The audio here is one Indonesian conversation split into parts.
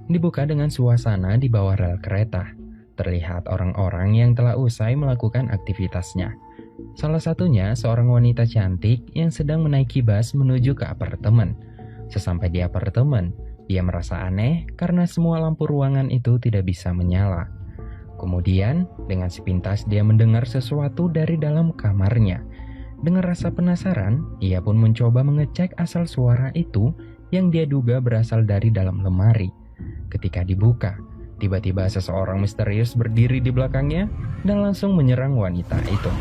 dibuka dengan suasana di bawah rel kereta. Terlihat orang-orang yang telah usai melakukan aktivitasnya. Salah satunya seorang wanita cantik yang sedang menaiki bus menuju ke apartemen. Sesampai di apartemen, ia merasa aneh karena semua lampu ruangan itu tidak bisa menyala. Kemudian, dengan sepintas dia mendengar sesuatu dari dalam kamarnya. Dengan rasa penasaran, ia pun mencoba mengecek asal suara itu yang dia duga berasal dari dalam lemari. Ketika dibuka, tiba-tiba seseorang misterius berdiri di belakangnya dan langsung menyerang wanita itu.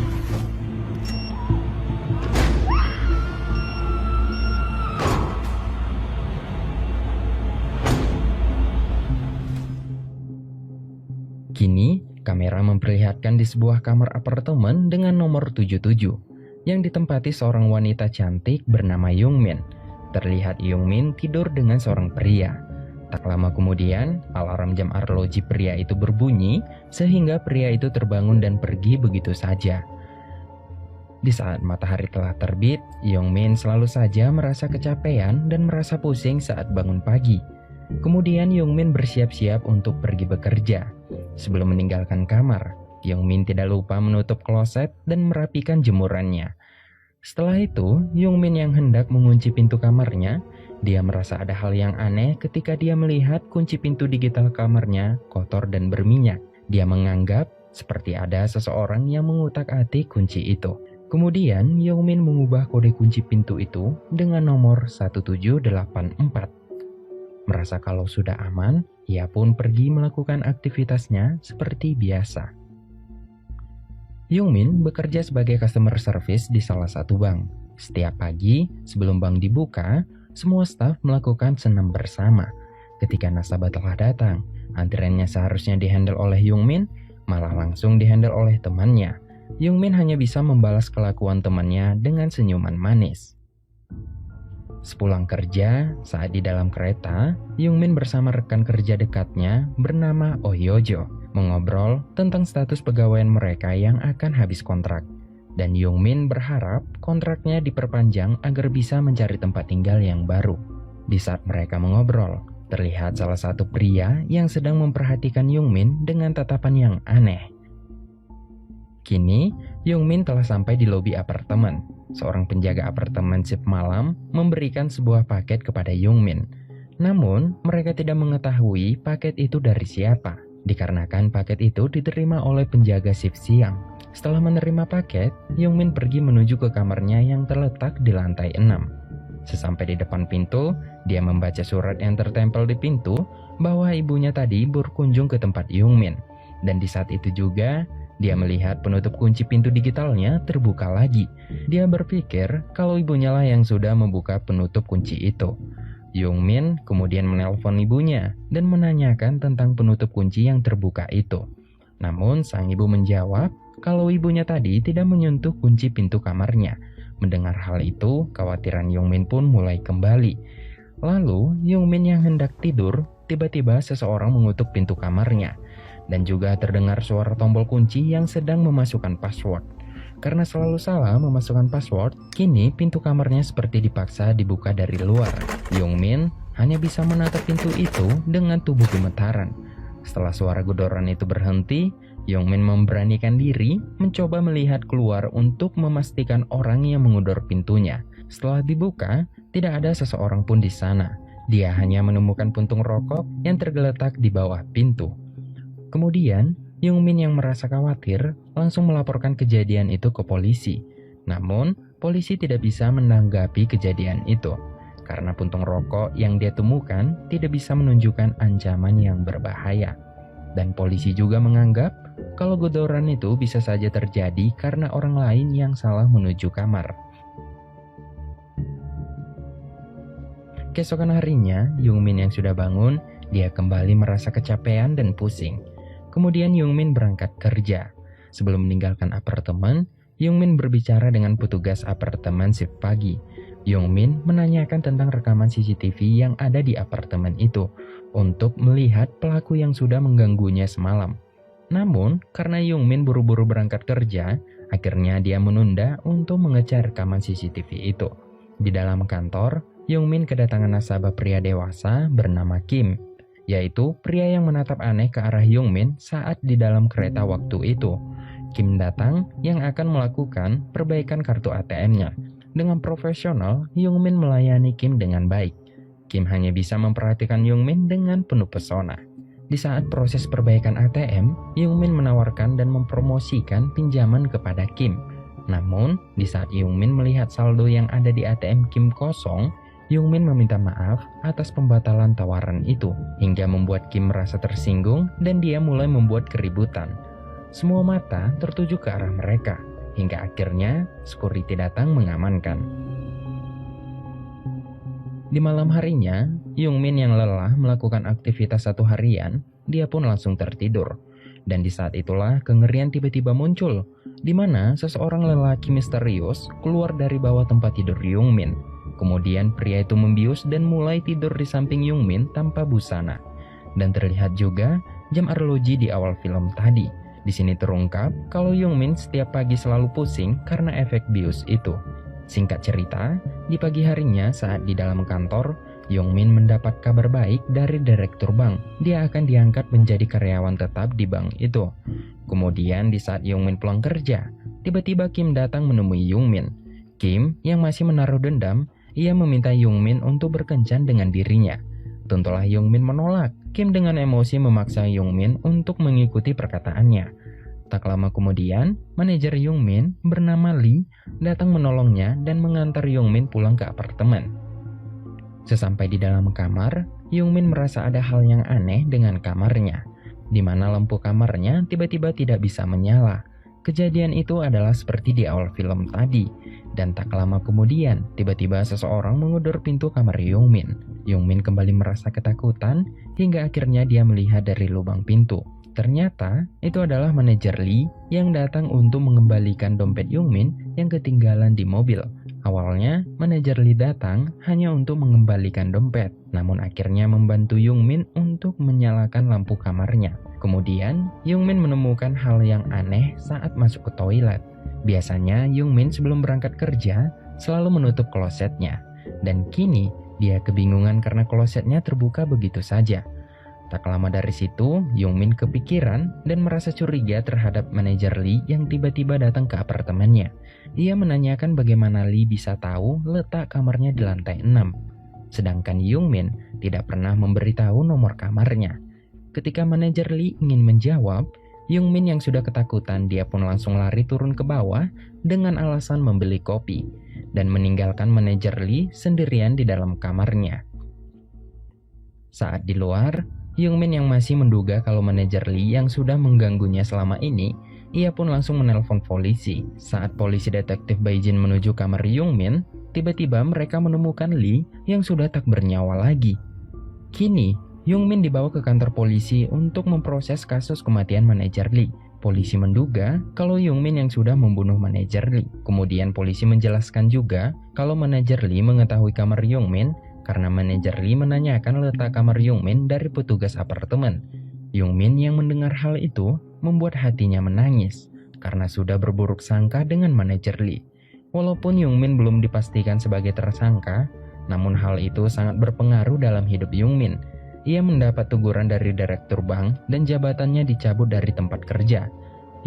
Kini, kamera memperlihatkan di sebuah kamar apartemen dengan nomor 77 yang ditempati seorang wanita cantik bernama Youngmin. Terlihat Youngmin tidur dengan seorang pria. Tak lama kemudian, alarm jam arloji pria itu berbunyi sehingga pria itu terbangun dan pergi begitu saja. Di saat matahari telah terbit, Youngmin selalu saja merasa kecapean dan merasa pusing saat bangun pagi. Kemudian Youngmin bersiap-siap untuk pergi bekerja. Sebelum meninggalkan kamar, Youngmin tidak lupa menutup kloset dan merapikan jemurannya. Setelah itu, Youngmin yang hendak mengunci pintu kamarnya, dia merasa ada hal yang aneh ketika dia melihat kunci pintu digital kamarnya kotor dan berminyak. Dia menganggap seperti ada seseorang yang mengutak-atik kunci itu. Kemudian, Youngmin mengubah kode kunci pintu itu dengan nomor 1784. Merasa kalau sudah aman, ia pun pergi melakukan aktivitasnya seperti biasa. Youngmin bekerja sebagai customer service di salah satu bank. Setiap pagi, sebelum bank dibuka, semua staf melakukan senam bersama. Ketika nasabah telah datang, antriannya seharusnya dihandle oleh Youngmin, malah langsung dihandle oleh temannya. Youngmin hanya bisa membalas kelakuan temannya dengan senyuman manis. Sepulang kerja, saat di dalam kereta, Youngmin bersama rekan kerja dekatnya bernama Oh Hyojo mengobrol tentang status pegawaian mereka yang akan habis kontrak. Dan Youngmin berharap kontraknya diperpanjang agar bisa mencari tempat tinggal yang baru. Di saat mereka mengobrol, terlihat salah satu pria yang sedang memperhatikan Youngmin dengan tatapan yang aneh. Kini, Youngmin telah sampai di lobi apartemen. Seorang penjaga apartemen shift malam memberikan sebuah paket kepada Youngmin. Namun, mereka tidak mengetahui paket itu dari siapa, dikarenakan paket itu diterima oleh penjaga shift siang. Setelah menerima paket, Youngmin pergi menuju ke kamarnya yang terletak di lantai 6. Sesampai di depan pintu, dia membaca surat yang tertempel di pintu bahwa ibunya tadi berkunjung ke tempat Youngmin. Dan di saat itu juga, dia melihat penutup kunci pintu digitalnya terbuka lagi. Dia berpikir kalau ibunya lah yang sudah membuka penutup kunci itu. Youngmin kemudian menelpon ibunya dan menanyakan tentang penutup kunci yang terbuka itu. Namun sang ibu menjawab kalau ibunya tadi tidak menyentuh kunci pintu kamarnya. Mendengar hal itu, kekhawatiran Youngmin pun mulai kembali. Lalu Youngmin yang hendak tidur, tiba-tiba seseorang mengutuk pintu kamarnya. Dan juga terdengar suara tombol kunci yang sedang memasukkan password. Karena selalu salah memasukkan password, kini pintu kamarnya seperti dipaksa dibuka dari luar. Youngmin hanya bisa menatap pintu itu dengan tubuh gemetaran. Setelah suara gedoran itu berhenti, Youngmin memberanikan diri mencoba melihat keluar untuk memastikan orang yang mengedor pintunya. Setelah dibuka, tidak ada seseorang pun di sana. Dia hanya menemukan puntung rokok yang tergeletak di bawah pintu. Kemudian, Youngmin yang merasa khawatir langsung melaporkan kejadian itu ke polisi. Namun, polisi tidak bisa menanggapi kejadian itu karena puntung rokok yang dia temukan tidak bisa menunjukkan ancaman yang berbahaya. Dan polisi juga menganggap kalau gedoran itu bisa saja terjadi karena orang lain yang salah menuju kamar. Keesokan harinya, Youngmin yang sudah bangun, dia kembali merasa kecapean dan pusing. Kemudian Youngmin berangkat kerja. Sebelum meninggalkan apartemen, Youngmin berbicara dengan petugas apartemen shift pagi. Youngmin menanyakan tentang rekaman CCTV yang ada di apartemen itu untuk melihat pelaku yang sudah mengganggunya semalam. Namun, karena Youngmin buru-buru berangkat kerja, akhirnya dia menunda untuk mengecek rekaman CCTV itu. Di dalam kantor, Youngmin kedatangan nasabah pria dewasa bernama Kim. yaitu pria yang menatap aneh ke arah Youngmin saat di dalam kereta waktu itu. Kim datang yang akan melakukan perbaikan kartu ATM-nya. Dengan profesional, Youngmin melayani Kim dengan baik. Kim hanya bisa memperhatikan Youngmin dengan penuh pesona. Di saat proses perbaikan ATM, Youngmin menawarkan dan mempromosikan pinjaman kepada Kim. Namun, di saat Youngmin melihat saldo yang ada di ATM Kim kosong, Youngmin meminta maaf atas pembatalan tawaran itu, hingga membuat Kim merasa tersinggung dan dia mulai membuat keributan. Semua mata tertuju ke arah mereka, hingga akhirnya security datang mengamankan. Di malam harinya, Youngmin yang lelah melakukan aktivitas satu harian, dia pun langsung tertidur. Dan di saat itulah kengerian tiba-tiba muncul, di mana seseorang lelaki misterius keluar dari bawah tempat tidur Youngmin. Kemudian pria itu membius dan mulai tidur di samping Youngmin tanpa busana. Dan terlihat juga jam arloji di awal film tadi. Di sini terungkap kalau Youngmin setiap pagi selalu pusing karena efek bius itu. Singkat cerita, di pagi harinya saat di dalam kantor, Youngmin mendapat kabar baik dari direktur bank. Dia akan diangkat menjadi karyawan tetap di bank itu. Kemudian di saat Youngmin pulang kerja, tiba-tiba Kim datang menemui Youngmin. Kim yang masih menaruh dendam, ia meminta Youngmin untuk berkencan dengan dirinya. Tentulah Youngmin menolak. Kim dengan emosi memaksa Youngmin untuk mengikuti perkataannya. Tak lama kemudian, manajer Youngmin bernama Lee datang menolongnya dan mengantar Youngmin pulang ke apartemen. Sesampai di dalam kamar, Youngmin merasa ada hal yang aneh dengan kamarnya, di mana lampu kamarnya tiba-tiba tidak bisa menyala. Kejadian itu adalah seperti di awal film tadi, dan tak lama kemudian tiba-tiba seseorang menggedor pintu kamar Youngmin. Youngmin kembali merasa ketakutan hingga akhirnya dia melihat dari lubang pintu. Ternyata itu adalah manajer Lee yang datang untuk mengembalikan dompet Youngmin yang ketinggalan di mobil. Awalnya, manajer Lee datang hanya untuk mengembalikan dompet, namun akhirnya membantu Youngmin untuk menyalakan lampu kamarnya. Kemudian, Youngmin menemukan hal yang aneh saat masuk ke toilet. Biasanya, Youngmin sebelum berangkat kerja selalu menutup klosetnya, dan kini dia kebingungan karena klosetnya terbuka begitu saja. Tak lama dari situ, Youngmin kepikiran dan merasa curiga terhadap manajer Lee yang tiba-tiba datang ke apartemennya. Ia menanyakan bagaimana Lee bisa tahu letak kamarnya di lantai 6. Sedangkan Youngmin tidak pernah memberitahu nomor kamarnya. Ketika manajer Lee ingin menjawab, Youngmin yang sudah ketakutan dia pun langsung lari turun ke bawah dengan alasan membeli kopi dan meninggalkan manajer Lee sendirian di dalam kamarnya. Saat di luar, Youngmin yang masih menduga kalau manajer Lee yang sudah mengganggunya selama ini, ia pun langsung menelpon polisi. Saat polisi detektif Baijin menuju kamar Youngmin, tiba-tiba mereka menemukan Lee yang sudah tak bernyawa lagi. Kini, Youngmin dibawa ke kantor polisi untuk memproses kasus kematian manajer Lee. Polisi menduga kalau Youngmin yang sudah membunuh manajer Lee. Kemudian polisi menjelaskan juga kalau manajer Lee mengetahui kamar Youngmin karena manajer Lee menanyakan letak kamar Youngmin dari petugas apartemen. Youngmin yang mendengar hal itu membuat hatinya menangis karena sudah berburuk sangka dengan manajer Lee. Walaupun Youngmin belum dipastikan sebagai tersangka, namun hal itu sangat berpengaruh dalam hidup Youngmin. Ia mendapat teguran dari direktur bank dan jabatannya dicabut dari tempat kerja.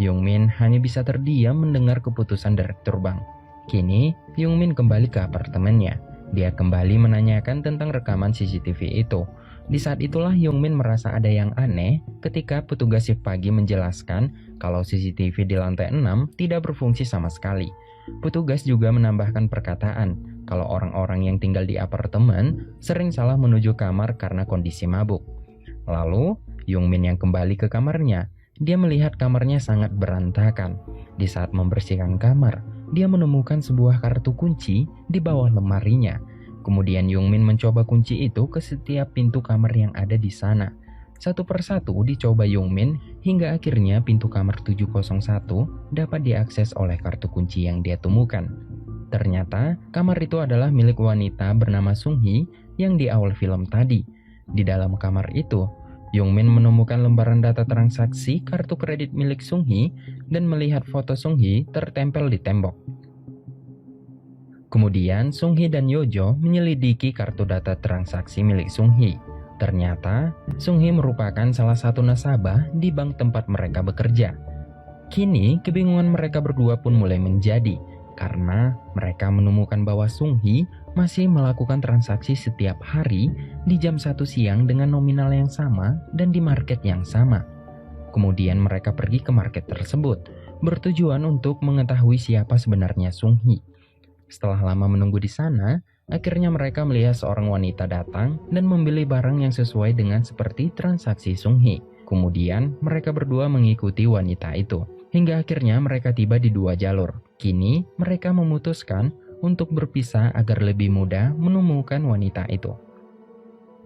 Youngmin hanya bisa terdiam mendengar keputusan direktur bank. Kini, Youngmin kembali ke apartemennya. Dia kembali menanyakan tentang rekaman CCTV itu. Di saat itulah Youngmin merasa ada yang aneh ketika petugas shift pagi menjelaskan kalau CCTV di lantai 6 tidak berfungsi sama sekali. Petugas juga menambahkan perkataan kalau orang-orang yang tinggal di apartemen sering salah menuju kamar karena kondisi mabuk. Lalu, Youngmin yang kembali ke kamarnya, dia melihat kamarnya sangat berantakan. Di saat membersihkan kamar, dia menemukan sebuah kartu kunci di bawah lemarinya. Kemudian Youngmin mencoba kunci itu ke setiap pintu kamar yang ada di sana. Satu persatu dicoba Youngmin hingga akhirnya pintu kamar 701 dapat diakses oleh kartu kunci yang dia temukan. Ternyata kamar itu adalah milik wanita bernama Sung Hee yang di awal film tadi. Di dalam kamar itu, Youngmin menemukan lembaran data transaksi kartu kredit milik Sung Hee dan melihat foto Sung Hee tertempel di tembok. Kemudian Sung Hee dan Yojo menyelidiki kartu data transaksi milik Sung Hee. Ternyata, Sung Hee merupakan salah satu nasabah di bank tempat mereka bekerja. Kini, kebingungan mereka berdua pun mulai menjadi, karena mereka menemukan bahwa Sung Hee masih melakukan transaksi setiap hari di jam 1 siang dengan nominal yang sama dan di market yang sama. Kemudian mereka pergi ke market tersebut, bertujuan untuk mengetahui siapa sebenarnya Sung Hee. Setelah lama menunggu di sana, akhirnya mereka melihat seorang wanita datang dan membeli barang yang sesuai dengan seperti transaksi Sung Hee. Kemudian mereka berdua mengikuti wanita itu, hingga akhirnya mereka tiba di dua jalur. Kini mereka memutuskan untuk berpisah agar lebih mudah menemukan wanita itu.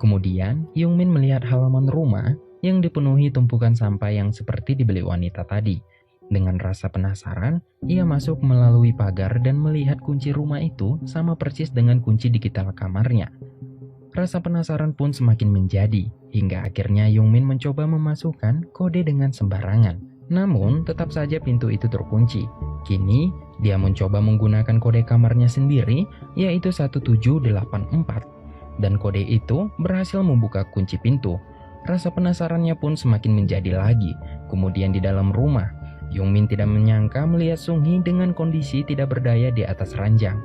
Kemudian Young-min melihat halaman rumah yang dipenuhi tumpukan sampah yang seperti dibeli wanita tadi. Dengan rasa penasaran, ia masuk melalui pagar dan melihat kunci rumah itu sama persis dengan kunci digital kamarnya. Rasa penasaran pun semakin menjadi, hingga akhirnya Young-min mencoba memasukkan kode dengan sembarangan. Namun, tetap saja pintu itu terkunci. Kini, dia mencoba menggunakan kode kamarnya sendiri, yaitu 1784. Dan kode itu berhasil membuka kunci pintu. Rasa penasarannya pun semakin menjadi lagi. Kemudian di dalam rumah, Young-min tidak menyangka melihat Sung Hee dengan kondisi tidak berdaya di atas ranjang.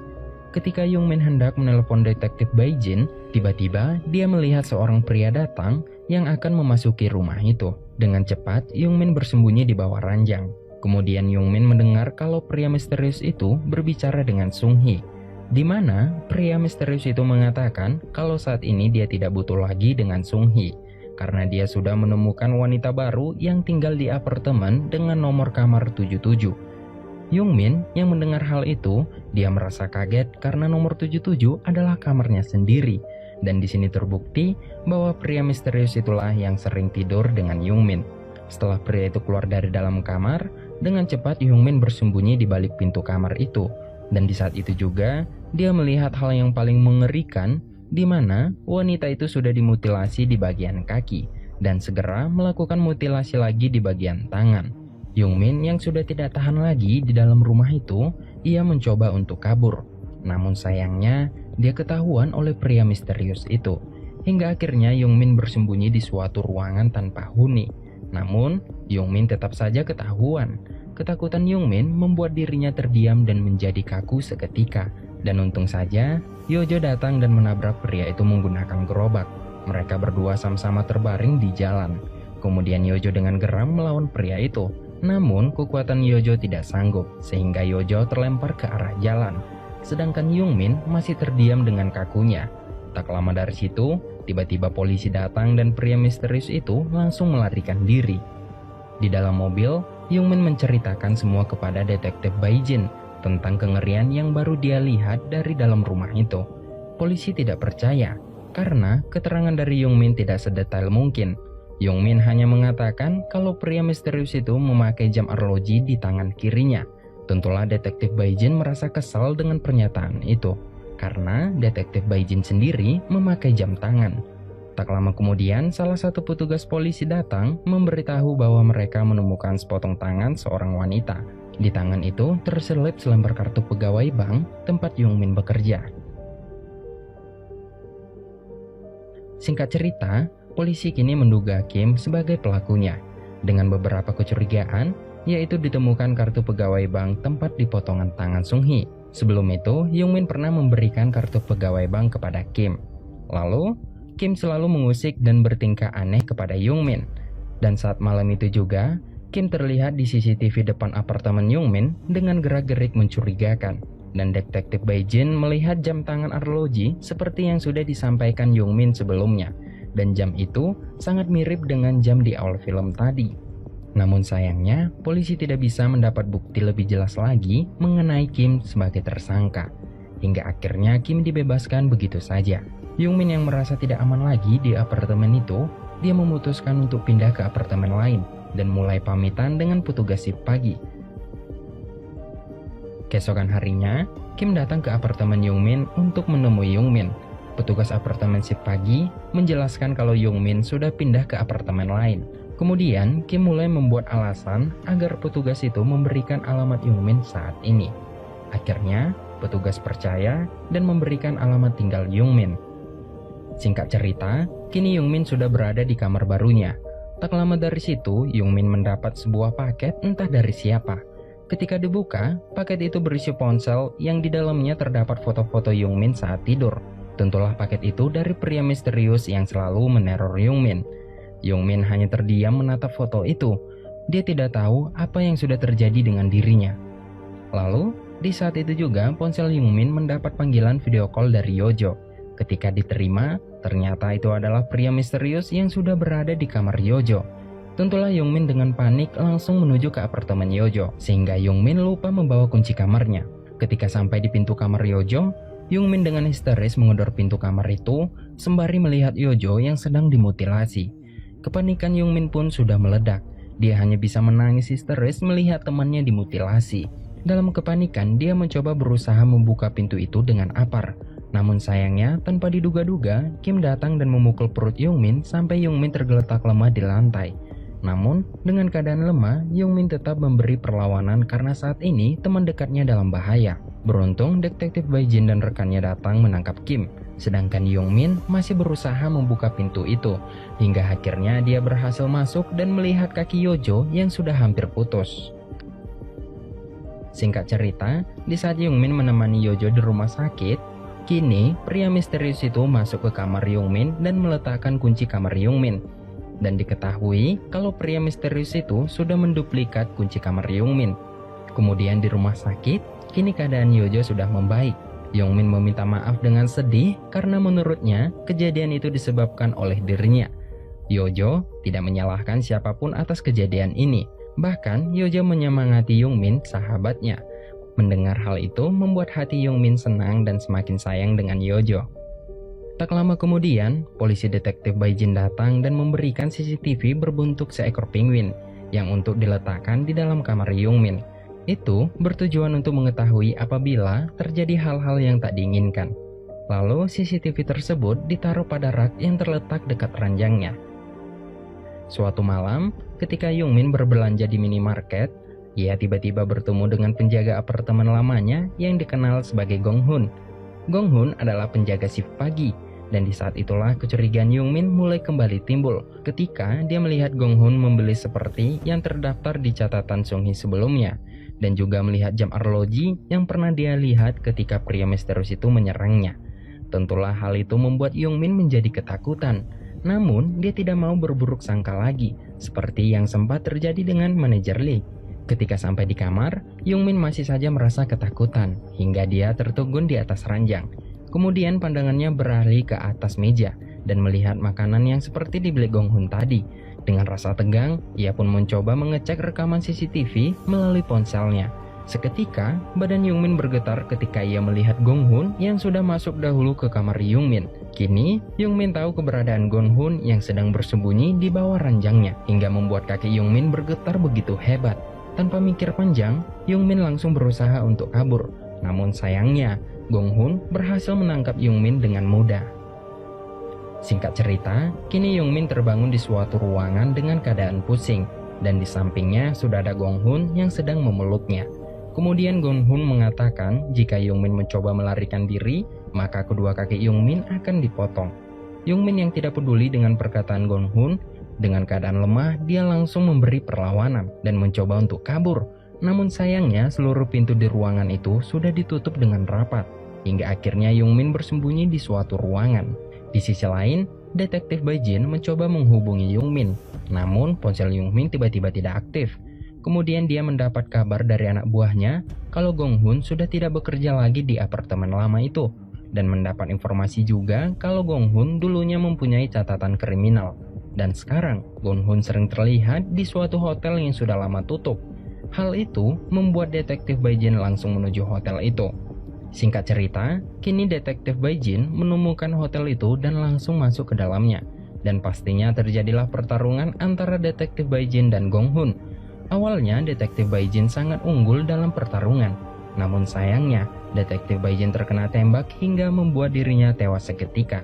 Ketika Young-min hendak menelpon detektif Bae-jin, tiba-tiba dia melihat seorang pria datang yang akan memasuki rumah itu. Dengan cepat, Young-min bersembunyi di bawah ranjang. Kemudian Young-min mendengar kalau pria misterius itu berbicara dengan Sung Hee, di mana pria misterius itu mengatakan kalau saat ini dia tidak butuh lagi dengan Sung Hee, karena dia sudah menemukan wanita baru yang tinggal di apartemen dengan nomor kamar 77. Young-min yang mendengar hal itu, dia merasa kaget karena nomor 77 adalah kamarnya sendiri. Dan di sini terbukti bahwa pria misterius itulah yang sering tidur dengan Young-min. Setelah pria itu keluar dari dalam kamar, dengan cepat Young-min bersembunyi di balik pintu kamar itu. Dan di saat itu juga, dia melihat hal yang paling mengerikan, di mana wanita itu sudah dimutilasi di bagian kaki, dan segera melakukan mutilasi lagi di bagian tangan. Young-min yang sudah tidak tahan lagi di dalam rumah itu, ia mencoba untuk kabur. Namun sayangnya, dia ketahuan oleh pria misterius itu. Hingga akhirnya Young-min bersembunyi di suatu ruangan tanpa huni. Namun, Young-min tetap saja ketahuan. Ketakutan Young-min membuat dirinya terdiam dan menjadi kaku seketika. Dan untung saja, Yeojo datang dan menabrak pria itu menggunakan gerobak. Mereka berdua sama-sama terbaring di jalan. Kemudian Yeojo dengan geram melawan pria itu. Namun, kekuatan Yeojo tidak sanggup, sehingga Yeojo terlempar ke arah jalan. Sedangkan Young-min masih terdiam dengan kakunya. Tak lama dari situ, tiba-tiba polisi datang dan pria misterius itu langsung melarikan diri. Di dalam mobil, Young-min menceritakan semua kepada detektif Bae-jin tentang kengerian yang baru dia lihat dari dalam rumah itu. Polisi tidak percaya, karena keterangan dari Young-min tidak sedetail mungkin. Young-min hanya mengatakan kalau pria misterius itu memakai jam arloji di tangan kirinya. Tentulah detektif Bae-jin merasa kesal dengan pernyataan itu, karena detektif Bae-jin sendiri memakai jam tangan. Tak lama kemudian, salah satu petugas polisi datang memberitahu bahwa mereka menemukan sepotong tangan seorang wanita. Di tangan itu terselip selembar kartu pegawai bank tempat Young-min bekerja. Singkat cerita, polisi kini menduga Kim sebagai pelakunya. Dengan beberapa kecurigaan, yaitu ditemukan kartu pegawai bank tempat di potongan tangan Sung Hee. Sebelum itu, Young-min pernah memberikan kartu pegawai bank kepada Kim. Lalu, Kim selalu mengusik dan bertingkah aneh kepada Young-min. Dan saat malam itu juga, Kim terlihat di CCTV depan apartemen Young-min dengan gerak-gerik mencurigakan. Dan detektif Bae-jin melihat jam tangan arloji seperti yang sudah disampaikan Young-min sebelumnya. Dan jam itu sangat mirip dengan jam di awal film tadi. Namun sayangnya, polisi tidak bisa mendapat bukti lebih jelas lagi mengenai Kim sebagai tersangka. Hingga akhirnya Kim dibebaskan begitu saja. Young-min yang merasa tidak aman lagi di apartemen itu, dia memutuskan untuk pindah ke apartemen lain dan mulai pamitan dengan petugas shift pagi. Keesokan harinya, Kim datang ke apartemen Young-min untuk menemui Young-min. Petugas apartemen shift pagi menjelaskan kalau Young-min sudah pindah ke apartemen lain. Kemudian, Kim mulai membuat alasan agar petugas itu memberikan alamat Young-min saat ini. Akhirnya, petugas percaya dan memberikan alamat tinggal Young-min. Singkat cerita, kini Youngmin sudah berada di kamar barunya. Tak lama dari situ, Youngmin mendapat sebuah paket entah dari siapa. Ketika dibuka, paket itu berisi ponsel yang di dalamnya terdapat foto-foto Youngmin saat tidur. Tentulah paket itu dari pria misterius yang selalu meneror Youngmin. Youngmin hanya terdiam menatap foto itu. Dia tidak tahu apa yang sudah terjadi dengan dirinya. Lalu, di saat itu juga ponsel Youngmin mendapat panggilan video call dari Yojo. Ketika diterima, ternyata itu adalah pria misterius yang sudah berada di kamar Yojo. Tentulah Youngmin dengan panik langsung menuju ke apartemen Yojo, sehingga Youngmin lupa membawa kunci kamarnya. Ketika sampai di pintu kamar Yojo, Youngmin dengan histeris menggedor pintu kamar itu, sembari melihat Yojo yang sedang dimutilasi. Kepanikan Youngmin pun sudah meledak. Dia hanya bisa menangis histeris melihat temannya dimutilasi. Dalam kepanikan, dia mencoba berusaha membuka pintu itu dengan apar. Namun sayangnya, tanpa diduga-duga, Kim datang dan memukul perut Youngmin sampai Youngmin tergeletak lemah di lantai. Namun, dengan keadaan lemah, Youngmin tetap memberi perlawanan karena saat ini teman dekatnya dalam bahaya. Beruntung, detektif Baijin dan rekannya datang menangkap Kim, sedangkan Youngmin masih berusaha membuka pintu itu, hingga akhirnya dia berhasil masuk dan melihat kaki Yojo yang sudah hampir putus. Singkat cerita, di saat Youngmin menemani Yojo di rumah sakit, kini, pria misterius itu masuk ke kamar Youngmin dan meletakkan kunci kamar Youngmin. Dan diketahui kalau pria misterius itu sudah menduplikat kunci kamar Youngmin. Kemudian di rumah sakit, kini keadaan Yojo sudah membaik. Youngmin meminta maaf dengan sedih karena menurutnya kejadian itu disebabkan oleh dirinya. Yojo tidak menyalahkan siapapun atas kejadian ini. Bahkan Yojo menyemangati Youngmin, sahabatnya. Mendengar hal itu membuat hati Youngmin senang dan semakin sayang dengan Yojo. Tak lama kemudian, polisi detektif Baijin datang dan memberikan CCTV berbentuk seekor penguin yang untuk diletakkan di dalam kamar Youngmin. Itu bertujuan untuk mengetahui apabila terjadi hal-hal yang tak diinginkan. Lalu CCTV tersebut ditaruh pada rak yang terletak dekat ranjangnya. Suatu malam, ketika Youngmin berbelanja di minimarket, ia tiba-tiba bertemu dengan penjaga apartemen lamanya yang dikenal sebagai Gong Hun. Gong Hun adalah penjaga shift pagi, dan di saat itulah kecurigaan Youngmin mulai kembali timbul ketika dia melihat Gong Hun membeli seperti yang terdaftar di catatan Sung Hee sebelumnya, dan juga melihat jam arloji yang pernah dia lihat ketika pria misterius itu menyerangnya. Tentulah hal itu membuat Youngmin menjadi ketakutan. Namun, dia tidak mau berburuk sangka lagi, seperti yang sempat terjadi dengan manajer Lee. Ketika sampai di kamar, Youngmin masih saja merasa ketakutan hingga dia tertegun di atas ranjang. Kemudian pandangannya beralih ke atas meja dan melihat makanan yang seperti dibeli Gong Hun tadi. Dengan rasa tegang, ia pun mencoba mengecek rekaman CCTV melalui ponselnya. Seketika, badan Youngmin bergetar ketika ia melihat Gong Hun yang sudah masuk dahulu ke kamar Youngmin. Kini, Youngmin tahu keberadaan Gong Hun yang sedang bersembunyi di bawah ranjangnya, hingga membuat kaki Youngmin bergetar begitu hebat. Tanpa mikir panjang, Youngmin langsung berusaha untuk kabur. Namun sayangnya, Gong Hun berhasil menangkap Youngmin dengan mudah. Singkat cerita, kini Youngmin terbangun di suatu ruangan dengan keadaan pusing, dan di sampingnya sudah ada Gong Hun yang sedang memeluknya. Kemudian Gong Hun mengatakan jika Youngmin mencoba melarikan diri, maka kedua kaki Youngmin akan dipotong. Youngmin yang tidak peduli dengan perkataan Gong Hun, dengan keadaan lemah, dia langsung memberi perlawanan dan mencoba untuk kabur. Namun sayangnya seluruh pintu di ruangan itu sudah ditutup dengan rapat, hingga akhirnya Youngmin bersembunyi di suatu ruangan. Di sisi lain, detektif Baijin mencoba menghubungi Youngmin, namun ponsel Youngmin tiba-tiba tidak aktif. Kemudian dia mendapat kabar dari anak buahnya kalau Gong Hun sudah tidak bekerja lagi di apartemen lama itu, dan mendapat informasi juga kalau Gong Hun dulunya mempunyai catatan kriminal. Dan sekarang, Gong Hun sering terlihat di suatu hotel yang sudah lama tutup. Hal itu membuat detektif Baijin langsung menuju hotel itu. Singkat cerita, kini detektif Baijin menemukan hotel itu dan langsung masuk ke dalamnya. Dan pastinya terjadilah pertarungan antara detektif Baijin dan Gong Hun. Awalnya, detektif Baijin sangat unggul dalam pertarungan. Namun sayangnya, detektif Baijin terkena tembak hingga membuat dirinya tewas seketika.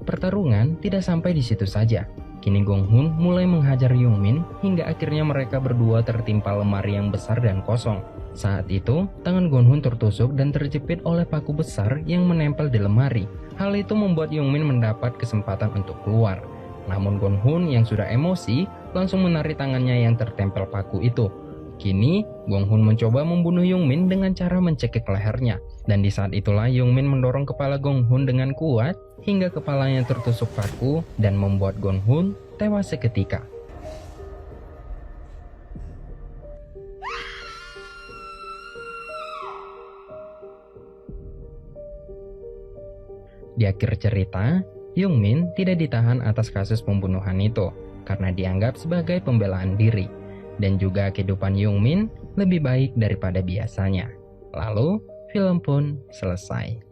Pertarungan tidak sampai di situ saja. Kini Gong Hun mulai menghajar Youngmin hingga akhirnya mereka berdua tertimpa lemari yang besar dan kosong. Saat itu, tangan Gong Hun tertusuk dan terjepit oleh paku besar yang menempel di lemari. Hal itu membuat Youngmin mendapat kesempatan untuk keluar. Namun Gonghun yang sudah emosi langsung menarik tangannya yang tertempel paku itu. Kini, Gonghun mencoba membunuh Youngmin dengan cara mencekik lehernya. Dan di saat itulah Youngmin mendorong kepala Gonghun dengan kuat hingga kepalanya tertusuk paku dan membuat Gonghun tewas seketika. Di akhir cerita, Youngmin tidak ditahan atas kasus pembunuhan itu karena dianggap sebagai pembelaan diri. Dan juga kehidupan Youngmin lebih baik daripada biasanya. Lalu, film pun selesai.